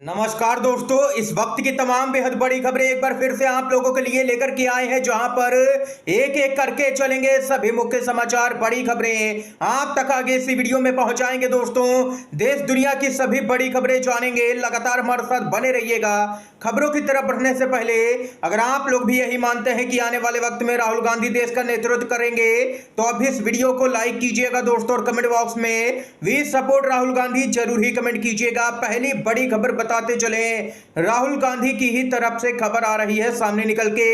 नमस्कार दोस्तों, इस वक्त की तमाम बेहद बड़ी खबरें एक बार फिर से आप लोगों के लिए लेकर के आए हैं, जहां पर एक एक करके चलेंगे सभी मुख्य समाचार, बड़ी खबरें आप तक आगे इसी वीडियो में पहुंचाएंगे। दोस्तों, देश दुनिया की सभी बड़ी खबरें जानेंगे, लगातार हमारे साथ बने रहिएगा। खबरों की तरफ बढ़ने से पहले अगर आप लोग भी यही मानते हैं कि आने वाले वक्त में राहुल गांधी देश का नेतृत्व करेंगे तो अभी इस वीडियो को लाइक कीजिएगा दोस्तों, और कमेंट बॉक्स में वी सपोर्ट राहुल गांधी जरूर ही कमेंट कीजिएगा। पहली बड़ी खबर बताते चले, राहुल गांधी की ही तरफ से खबर आ रही है सामने निकल के,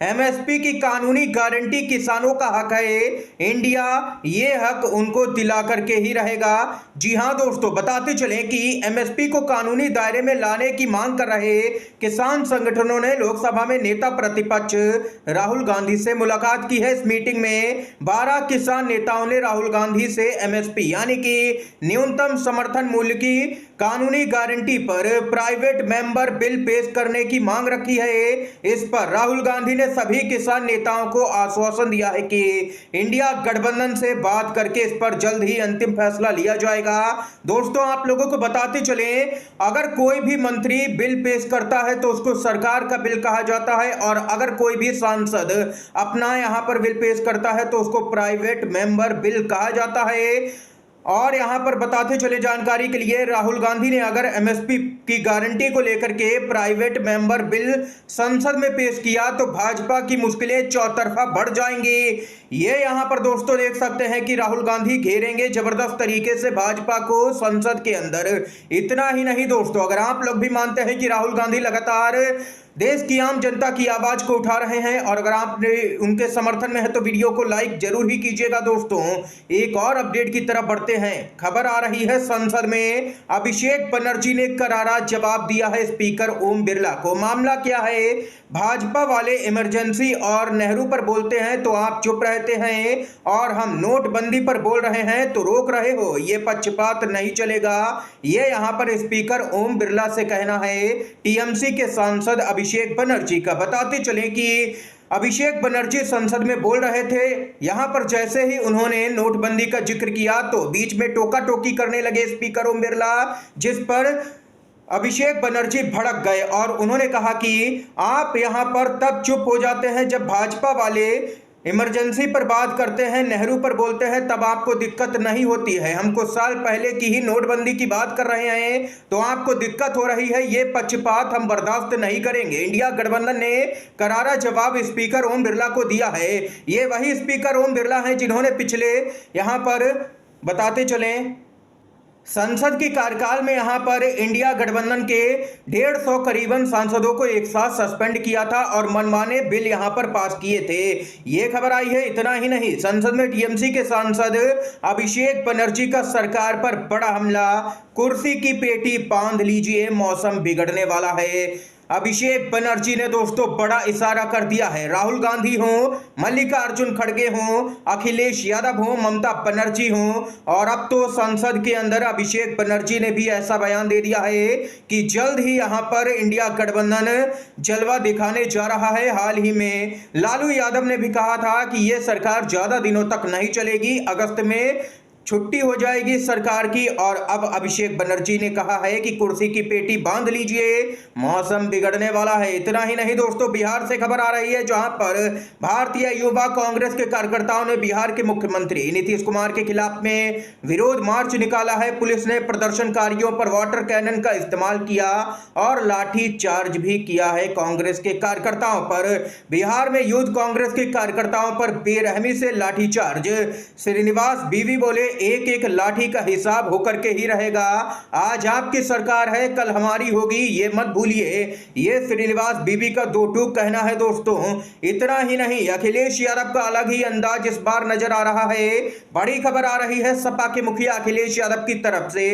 एमएसपी की कानूनी गारंटी किसानों का हक है, इंडिया ये हक उनको दिला करके ही रहेगा। जी हां दोस्तों, बताते चले कि एमएसपी को कानूनी दायरे में लाने की मांग कर रहे किसान संगठनों ने लोकसभा में नेता प्रतिपक्ष राहुल गांधी से मुलाकात की है। इस मीटिंग में 12 किसान नेताओं ने राहुल गांधी से एमएसपी यानी कि न्यूनतम समर्थन मूल्य की कानूनी गारंटी पर प्राइवेट मेंबर बिल पेश करने की मांग रखी है। इस पर राहुल गांधी ने सभी किसान नेताओं को आश्वासन दिया है कि इंडिया गठबंधन से बात करके इस पर जल्द ही अंतिम फैसला लिया जाएगा। दोस्तों, आप लोगों को बताते चले, अगर कोई भी मंत्री बिल पेश करता है तो उसको सरकार का बिल कहा जाता है, और अगर कोई भी सांसद अपना यहां पर बिल पेश करता है तो उसको प्राइवेट मेंबर बिल कहा जाता है। और यहां पर बताते चले जानकारी के लिए, राहुल गांधी ने अगर एमएसपी की गारंटी को लेकर के प्राइवेट मेंबर बिल संसद में पेश किया तो भाजपा की मुश्किलें चौतरफा बढ़ जाएंगी। ये यहां पर दोस्तों देख सकते हैं कि राहुल गांधी घेरेंगे जबरदस्त तरीके से भाजपा को संसद के अंदर। इतना ही नहीं दोस्तों, अगर आप लोग भी मानते हैं कि राहुल गांधी लगातार देश की आम जनता की आवाज को उठा रहे हैं और अगर आप उनके समर्थन में है तो वीडियो को लाइक जरूर ही कीजिएगा। दोस्तों, एक और अपडेट की तरफ बढ़ते हैं। खबर आ रही है, संसद में अभिषेक बनर्जी ने करारा जवाब दिया है स्पीकर ओम बिरला को। मामला क्या है, भाजपा वाले इमरजेंसी और नेहरू पर बोलते हैं तो आप चुप रहते हैं, और हम नोटबंदी पर बोल रहे हैं तो रोक रहे हो, ये पक्षपात नहीं चलेगा। ये यहां पर स्पीकर ओम बिरला से कहना है टीएमसी के सांसद अभिषेक बनर्जी का। बताते चले कि अभिषेक बनर्जी संसद में बोल रहे थे, यहां पर जैसे ही उन्होंने नोटबंदी का जिक्र किया तो बीच में टोका टोकी करने लगे स्पीकर ओम बिरला, जिस पर अभिषेक बनर्जी भड़क गए और उन्होंने कहा कि आप यहां पर तब चुप हो जाते हैं जब भाजपा वाले इमरजेंसी पर बात करते हैं, नेहरू पर बोलते हैं, तब आपको दिक्कत नहीं होती है। हम कुछ साल पहले की ही नोटबंदी की बात कर रहे हैं तो आपको दिक्कत हो रही है, ये पक्षपात हम बर्दाश्त नहीं करेंगे। इंडिया गठबंधन ने करारा जवाब स्पीकर ओम बिरला को दिया है। ये वही स्पीकर ओम बिरला हैं जिन्होंने पिछले यहां पर बताते चले संसद की कार्यकाल में यहां पर इंडिया गठबंधन के 150 करीबन सांसदों को एक साथ सस्पेंड किया था और मनमाने बिल यहां पर पास किए थे। यह खबर आई है। इतना ही नहीं, संसद में टीएमसी के सांसद अभिषेक बनर्जी का सरकार पर बड़ा हमला, कुर्सी की पेटी बांध लीजिए, मौसम बिगड़ने वाला है। अभिषेक बनर्जी ने दोस्तों बड़ा इशारा कर दिया है। राहुल गांधी हो, मल्लिकार्जुन खड़गे हो, अखिलेश यादव हो, ममता बनर्जी हो, और अब तो संसद के अंदर अभिषेक बनर्जी ने भी ऐसा बयान दे दिया है कि जल्द ही यहां पर इंडिया गठबंधन जलवा दिखाने जा रहा है। हाल ही में लालू यादव ने भी कहा था कि यह सरकार ज्यादा दिनों तक नहीं चलेगी, अगस्त में छुट्टी हो जाएगी सरकार की, और अब अभिषेक बनर्जी ने कहा है कि कुर्सी की पेटी बांध लीजिए, मौसम बिगड़ने वाला है। इतना ही नहीं दोस्तों, बिहार से खबर आ रही है जहां पर भारतीय युवा कांग्रेस के कार्यकर्ताओं ने बिहार के मुख्यमंत्री नीतीश कुमार के खिलाफ में विरोध मार्च निकाला है। पुलिस ने प्रदर्शनकारियों पर वाटर कैनन का इस्तेमाल किया और लाठी चार्ज भी किया है कांग्रेस के कार्यकर्ताओं पर। बिहार में यूथ कांग्रेस के कार्यकर्ताओं पर बेरहमी से लाठीचार्ज। श्रीनिवास बीवी बोले, एक एक लाठी का हिसाब होकर के ही रहेगा। आज आपकी सरकार है, कल हमारी होगी, ये मत भूलिए। ये श्रीनिवास बीबी का दो टूक कहना है दोस्तों। इतना ही नहीं, अखिलेश यादव का अलग ही अंदाज इस बार नजर आ रहा है। बड़ी खबर आ रही है सपा के मुखिया अखिलेश यादव की तरफ से,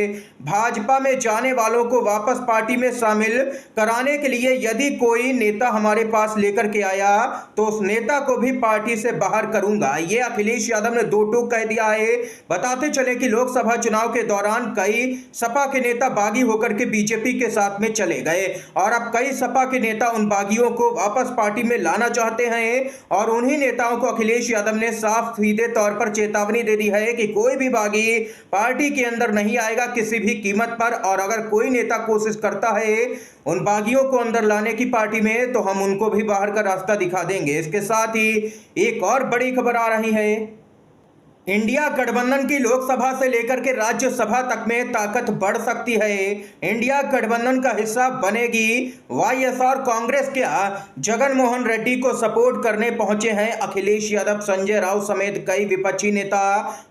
भाजपा में जाने वालों को वापस पार्टी में शामिल कराने के लिए यदि कोई नेता हमारे पास लेकर के आया तो उस नेता को भी पार्टी से बाहर करूंगा। ये अखिलेश यादव ने दो टूक कह दिया है। बता बताते चले कि लोकसभा चुनाव के दौरान कई सपा के नेता बागी होकर के बीजेपी के साथ में चले गए और अब कई सपा के नेता उन बागियों को वापस पार्टी में लाना चाहते हैं और उन्हीं नेताओं को अखिलेश यादव ने साफ सीधे तौर पर चेतावनी दे दी है कि कोई भी बागी पार्टी के अंदर नहीं आएगा किसी भी कीमत पर, और अगर कोई नेता कोशिश करता है उन बागियों को अंदर लाने की पार्टी में तो हम उनको भी बाहर का रास्ता दिखा देंगे। इसके साथ ही एक और बड़ी खबर आ रही है, इंडिया गठबंधन की लोकसभा से लेकर के राज्यसभा तक में ताकत बढ़ सकती है। इंडिया गठबंधन का हिस्सा बनेगी वाईएसआर कांग्रेस। क्या जगन मोहन रेड्डी को सपोर्ट करने पहुंचे हैं अखिलेश यादव, संजय राउत समेत कई विपक्षी नेता।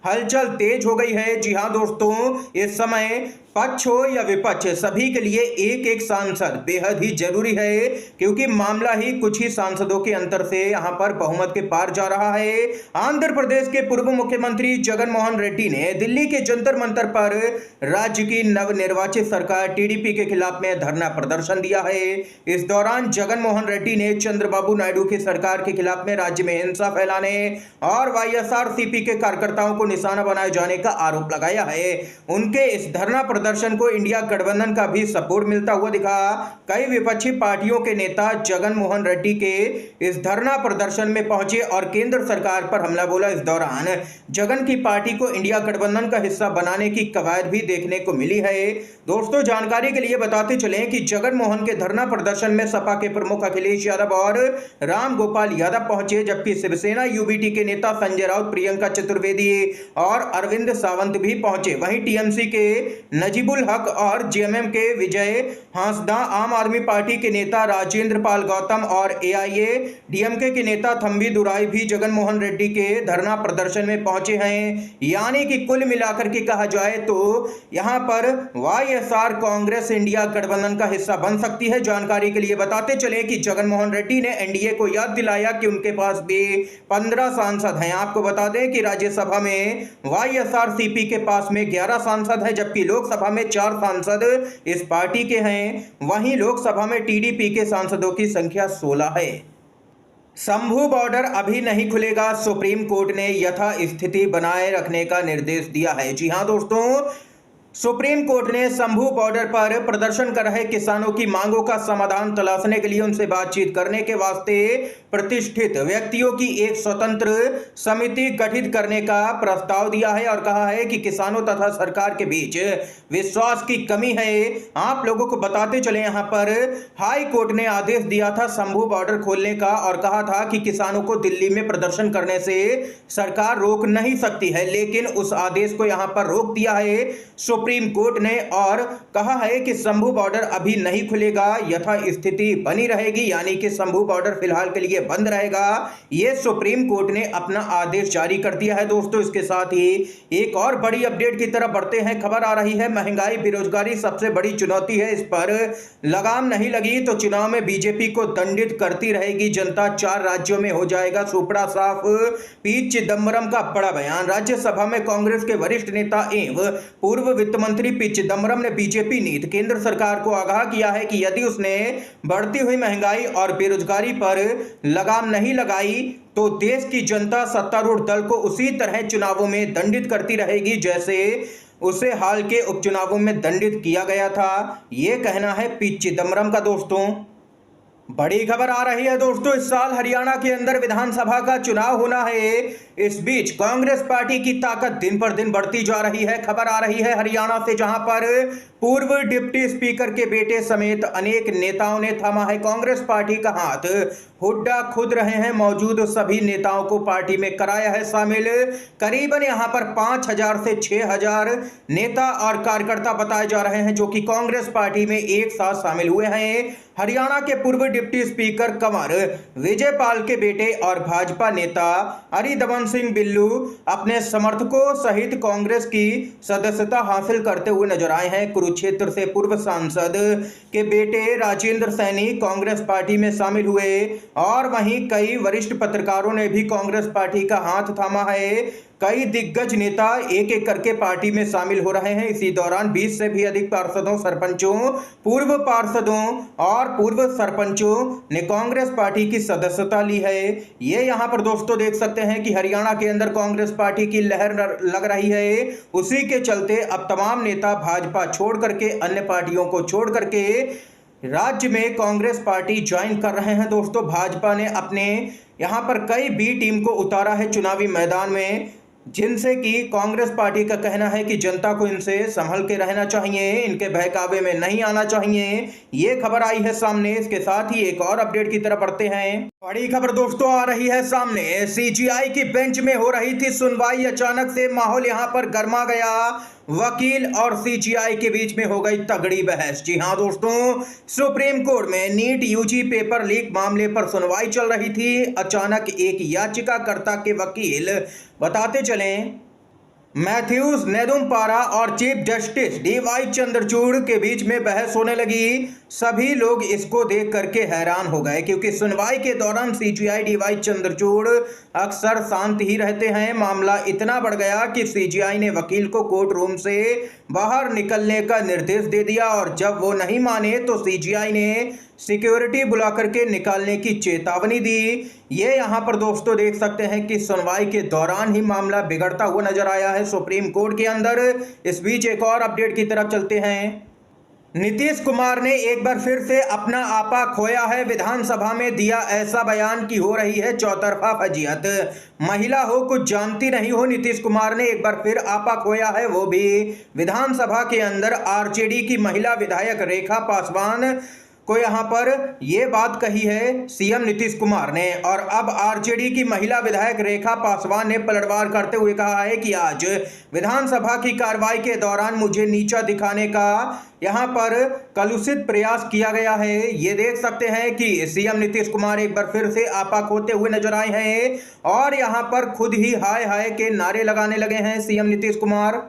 हलचल तेज हो गई है। जी हां दोस्तों, इस समय पक्ष हो या विपक्ष सभी के लिए एक एक सांसद बेहद ही जरूरी है, क्योंकि मामला ही कुछ ही सांसदों के अंतर से यहां पर बहुमत के पार जा रहा है। आंध्र प्रदेश के पूर्व मुख्यमंत्री जगन मोहन रेड्डी ने दिल्ली के जंतर मंतर पर राज्य की नवनिर्वाचित सरकार टीडीपी के खिलाफ में धरना प्रदर्शन दिया है। इस दौरान जगन मोहन रेड्डी ने चंद्रबाबू नायडू की सरकार के खिलाफ में राज्य में हिंसा फैलाने और वाईएसआरसीपी के कार्यकर्ताओं को निशाना बनाए जाने का आरोप लगाया है। उनके इस धरना प्रदर्शन को इंडिया गठबंधन का भी सपोर्ट मिलता हुआ दिखा। कई विपक्षी पार्टियों के नेता जगन मोहन रेड्डी के इस धरना प्रदर्शन में पहुंचे और केंद्र सरकार पर हमला बोला। इस दौरान जगन की पार्टी को इंडिया गठबंधन का हिस्सा बनाने की कवायद भी देखने को मिली है। दोस्तों, जानकारी के लिए बताते चलें कि जगन मोहन के धरना प्रदर्शन में सपा के प्रमुख अखिलेश यादव और राम गोपाल यादव पहुंचे, जबकि शिवसेना यूबीटी के नेता संजय राउत, प्रियंका चतुर्वेदी और अरविंद सावंत भी पहुंचे। वहीं टीएमसी के नजीबुल हक और जेएमएम के विजय हांसदा, आम आदमी पार्टी के नेता राजेंद्र पाल गौतम और एआईएडीएमके के नेता थंबी दुराई भी जगन मोहन रेड्डी के धरना प्रदर्शन में पहुंचे हैं। यानी कि कुल मिलाकर के कहा जाए तो यहां पर वाईएसआर कांग्रेस इंडिया गठबंधन का हिस्सा बन सकती है। जानकारी के लिए बताते चले कि जगन मोहन रेड्डी ने एनडीए को याद दिलाया कि उनके पास भी 15 सांसद हैं। आपको बता दें कि राज्यसभा में वाईएसआरसीपी के पास में 11 सांसद हैं, जबकि लोकसभा में 4 सांसद इस पार्टी के हैं। वहीं लोकसभा में टीडीपी के सांसदों की संख्या 16 है। शंभू बॉर्डर अभी नहीं खुलेगा, सुप्रीम कोर्ट ने यथास्थिति बनाए रखने का निर्देश दिया है। जी हां दोस्तों, सुप्रीम कोर्ट ने शंभू बॉर्डर पर प्रदर्शन कर रहे किसानों की मांगों का समाधान तलाशने के लिए उनसे बातचीत करने के वास्ते प्रतिष्ठित व्यक्तियों की एक स्वतंत्र समिति गठित करने का प्रस्ताव दिया है और कहा है कि किसानों तथा सरकार के बीच विश्वास की कमी है। आप लोगों को बताते चले, यहां पर हाई कोर्ट ने आदेश दिया था शंभू बॉर्डर खोलने का और कहा था कि किसानों को दिल्ली में प्रदर्शन करने से सरकार रोक नहीं सकती है, लेकिन उस आदेश को यहां पर रोक दिया है सुप्रीम कोर्ट ने और कहा है कि शंभू बॉर्डर अभी नहीं खुलेगा, यथास्थिति बनी रहेगी, यानी कि शंभू बॉर्डर फिलहाल के लिए बंद रहेगा। यह सुप्रीम कोर्ट ने अपना आदेश जारी कर दिया है। दोस्तों, इसके साथ ही एक और बड़ी अपडेट की तरफ बढ़ते हैं। खबर आ रही है, महंगाई बेरोजगारी सबसे बड़ी चुनौती है, इस पर लगाम नहीं लगी तो चुनाव में बीजेपी को दंडित करती रहेगी जनता। 4 राज्यों में हो जाएगा सुपड़ा साफ, पी चिदम्बरम का बड़ा बयान। राज्यसभा में कांग्रेस के वरिष्ठ नेता एवं पूर्व वित्त मंत्री पी चिदम्बरम ने बीजेपी नीति केंद्र सरकार को आगाह किया है कि यदि उसने बढ़ती हुई महंगाई और बेरोजगारी पर लगाम नहीं लगाई तो देश की जनता सत्तारूढ़ दल को उसी तरह चुनावों में दंडित करती रहेगी जैसे उसे हाल के उपचुनावों में दंडित किया गया था। यह कहना है पी चिदम्बरम का। दोस्तों, बड़ी खबर आ रही है दोस्तों, इस साल हरियाणा के अंदर विधानसभा का चुनाव होना है। इस बीच कांग्रेस पार्टी की ताकत दिन पर दिन बढ़ती जा रही है। खबर आ रही है हरियाणा से, जहां पर पूर्व डिप्टी स्पीकर के बेटे समेत अनेक नेताओं ने थामा है कांग्रेस पार्टी का हाथ। हुड्डा खुद रहे हैं, मौजूद सभी नेताओं को पार्टी में कराया है शामिल। करीबन यहां पर 5000 से 6000 नेता और कार्यकर्ता बताए जा रहे हैं जो कि कांग्रेस पार्टी में एक साथ शामिल हुए हैं। हरियाणा के पूर्व डिप्टी स्पीकर कंवर विजयपाल के बेटे और भाजपा नेता हरिदवन सिंह बिल्लू अपने समर्थकों सहित कांग्रेस की सदस्यता हासिल करते हुए नजर आए हैं। कुरुक्षेत्र से पूर्व सांसद के बेटे राजेंद्र सैनी कांग्रेस पार्टी में शामिल हुए और वहीं कई वरिष्ठ पत्रकारों ने भी कांग्रेस पार्टी का हाथ थामा है। कई दिग्गज नेता एक एक करके पार्टी में शामिल हो रहे हैं। इसी दौरान 20 से भी अधिक पार्षदों, सरपंचों, पूर्व पार्षदों और पूर्व सरपंचों ने कांग्रेस पार्टी की सदस्यता ली है। ये यहाँ पर दोस्तों देख सकते हैं कि हरियाणा के अंदर कांग्रेस पार्टी की लहर लग रही है। उसी के चलते अब तमाम नेता भाजपा छोड़ करके, अन्य पार्टियों को छोड़ करके राज्य में कांग्रेस पार्टी ज्वाइन कर रहे हैं। दोस्तों भाजपा ने अपने यहाँ पर कई बी टीम को उतारा है चुनावी मैदान में, जिनसे कि कांग्रेस पार्टी का कहना है कि जनता को इनसे संभल के रहना चाहिए, इनके बहकावे में नहीं आना चाहिए। ये खबर आई है सामने। इसके साथ ही एक और अपडेट की तरफ बढ़ते हैं। बड़ी खबर दोस्तों आ रही है सामने। सीजीआई की बेंच में हो रही थी सुनवाई, अचानक से माहौल यहां पर गर्मा गया। वकील और सीजीआई के बीच में हो गई तगड़ी बहस। जी हां दोस्तों, सुप्रीम कोर्ट में नीट यूजी पेपर लीक मामले पर सुनवाई चल रही थी। अचानक एक याचिकाकर्ता के वकील बताते चलें मैथ्यूज नेदुम्पारा और चीफ जस्टिस डीवाई चंद्रचूड़ के बीच में बहस होने लगी। सभी लोग इसको देख करके हैरान हो गए, क्योंकि सुनवाई के दौरान सीजीआई डीवाई चंद्रचूड़ अक्सर शांत ही रहते हैं। मामला इतना बढ़ गया कि सीजीआई ने वकील को कोर्ट रूम से बाहर निकलने का निर्देश दे दिया, और जब वो नहीं माने तो सीजीआई ने सिक्योरिटी बुला करके निकालने की चेतावनी दी। ये यहाँ पर दोस्तों देख सकते हैं कि सुनवाई के दौरान ही मामला बिगड़ता हुआ नजर आया है सुप्रीम कोर्ट के अंदर। इस बीच एक और अपडेट की तरफ चलते हैं। नीतीश कुमार ने एक बार फिर से अपना आपा खोया है। विधानसभा में दिया ऐसा बयान कि हो रही है चौतरफा फजीहत। महिला हो कुछ जानती नहीं हो, नीतीश कुमार ने एक बार फिर आपा खोया है, वो भी विधानसभा के अंदर। आरजेडी की महिला विधायक रेखा पासवान को यहाँ पर ये बात कही है सीएम नीतीश कुमार ने, और अब आरजेडी की महिला विधायक रेखा पासवान ने पलटवार करते हुए कहा है कि आज विधानसभा की कार्रवाई के दौरान मुझे नीचा दिखाने का यहाँ पर कलुषित प्रयास किया गया है। ये देख सकते हैं कि सीएम नीतीश कुमार एक बार फिर से आपा खोते हुए नजर आए हैं, और यहाँ पर खुद ही हाय हाय के नारे लगाने लगे हैं सीएम नीतीश कुमार।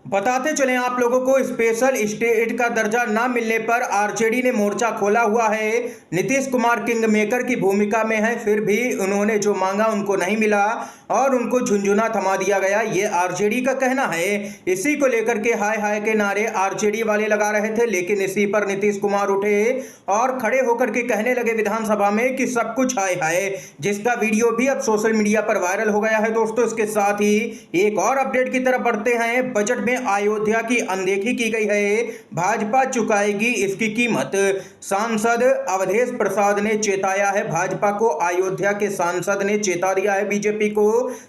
बताते चलें आप लोगों को, स्पेशल स्टेट का दर्जा ना मिलने पर आरजेडी ने मोर्चा खोला हुआ है। नीतीश कुमार किंग मेकर की भूमिका में है, फिर भी उन्होंने जो मांगा उनको नहीं मिला और उनको झुंझुना थमा दिया गया, ये आरजेडी का कहना है। इसी को लेकर के हाय हाय के नारे आरजेडी वाले लगा रहे थे, लेकिन इसी पर नीतीश कुमार उठे और खड़े होकर के कहने लगे विधानसभा में कि सब कुछ हाय हाय, जिसका वीडियो भी अब सोशल मीडिया पर वायरल हो गया है। दोस्तों इसके साथ ही एक और अपडेट की तरफ बढ़ते हैं। बजट में अयोध्या की अनदेखी की गई है, भाजपा चुकाएगी इसकी कीमत। सांसद अवधेश प्रसाद ने चेताया है भाजपा को। अयोध्या के सांसद ने चेता दिया है बीजेपी को।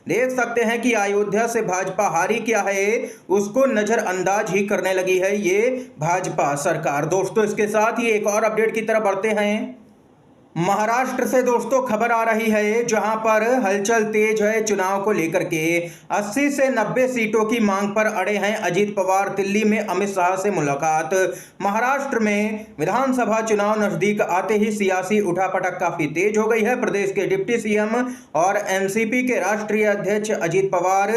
देख सकते हैं कि अयोध्या से भाजपा हारी क्या है, उसको नजरअंदाज ही करने लगी है ये भाजपा सरकार। दोस्तों इसके साथ ही एक और अपडेट की तरफ बढ़ते हैं। महाराष्ट्र से दोस्तों खबर आ रही है, जहां पर हलचल तेज है चुनाव को लेकर के। 80 से 90 सीटों की मांग पर अड़े हैं अजीत पवार। दिल्ली में अमित शाह से मुलाकात। महाराष्ट्र में विधानसभा चुनाव नजदीक आते ही सियासी उठापटक काफी तेज हो गई है। प्रदेश के डिप्टी सीएम और एनसीपी के राष्ट्रीय अध्यक्ष अजीत पवार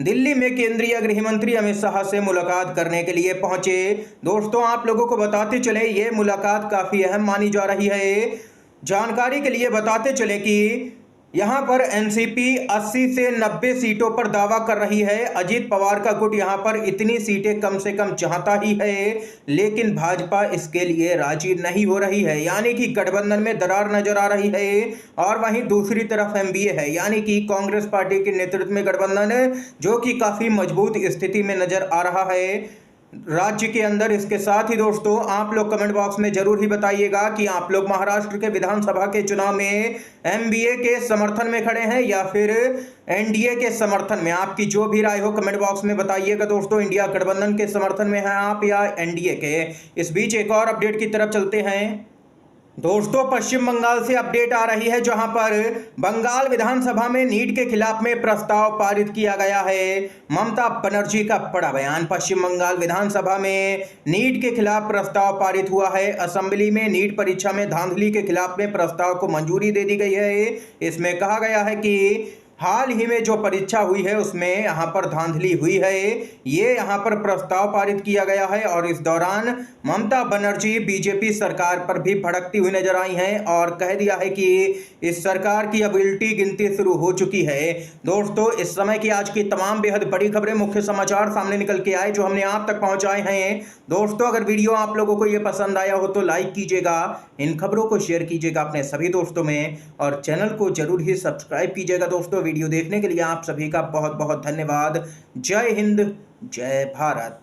दिल्ली में केंद्रीय गृह मंत्री अमित शाह से मुलाकात करने के लिए पहुंचे। दोस्तों आप लोगों को बताते चले, ये मुलाकात काफी अहम मानी जा रही है। जानकारी के लिए बताते चले कि यहां पर एनसीपी 80 से 90 सीटों पर दावा कर रही है। अजीत पवार का गुट यहां पर इतनी सीटें कम से कम चाहता ही है, लेकिन भाजपा इसके लिए राजी नहीं हो रही है, यानी कि गठबंधन में दरार नजर आ रही है। और वहीं दूसरी तरफ एमबीए है, यानी कि कांग्रेस पार्टी के नेतृत्व में गठबंधन, जो कि काफी मजबूत स्थिति में नजर आ रहा है राज्य के अंदर। इसके साथ ही दोस्तों आप लोग कमेंट बॉक्स में जरूर ही बताइएगा कि आप लोग महाराष्ट्र के विधानसभा के चुनाव में एमबीए के समर्थन में खड़े हैं या फिर एनडीए के समर्थन में। आपकी जो भी राय हो कमेंट बॉक्स में बताइएगा। दोस्तों इंडिया गठबंधन के समर्थन में हैं आप या एनडीए के। इस बीच एक और अपडेट की तरफ चलते हैं। दोस्तों पश्चिम बंगाल से अपडेट आ रही है, जहां पर बंगाल विधानसभा में नीट के खिलाफ में प्रस्ताव पारित किया गया है। ममता बनर्जी का बड़ा बयान। पश्चिम बंगाल विधानसभा में नीट के खिलाफ प्रस्ताव पारित हुआ है। असेंबली में नीट परीक्षा में धांधली के खिलाफ में प्रस्ताव को मंजूरी दे दी गई है। इसमें कहा गया है कि हाल ही में जो परीक्षा हुई है उसमें यहाँ पर धांधली हुई है। ये यहाँ पर प्रस्ताव पारित किया गया है और इस दौरान ममता बनर्जी बीजेपी सरकार पर भी भड़कती हुई नजर आई हैं और कह दिया है कि इस सरकार की अब उल्टी गिनती शुरू हो चुकी है। दोस्तों, इस समय की आज की तमाम बेहद बड़ी खबरें, मुख्य समाचार सामने निकल के आए जो हमने आप तक पहुंचाए हैं। दोस्तों, अगर वीडियो आप लोगों को ये पसंद आया हो तो लाइक कीजिएगा, इन खबरों को शेयर कीजिएगा अपने सभी दोस्तों में और चैनल को जरूर ही सब्सक्राइब कीजिएगा। दोस्तों, वीडियो देखने के लिए आप सभी का बहुत बहुत धन्यवाद। जय हिंद, जय भारत।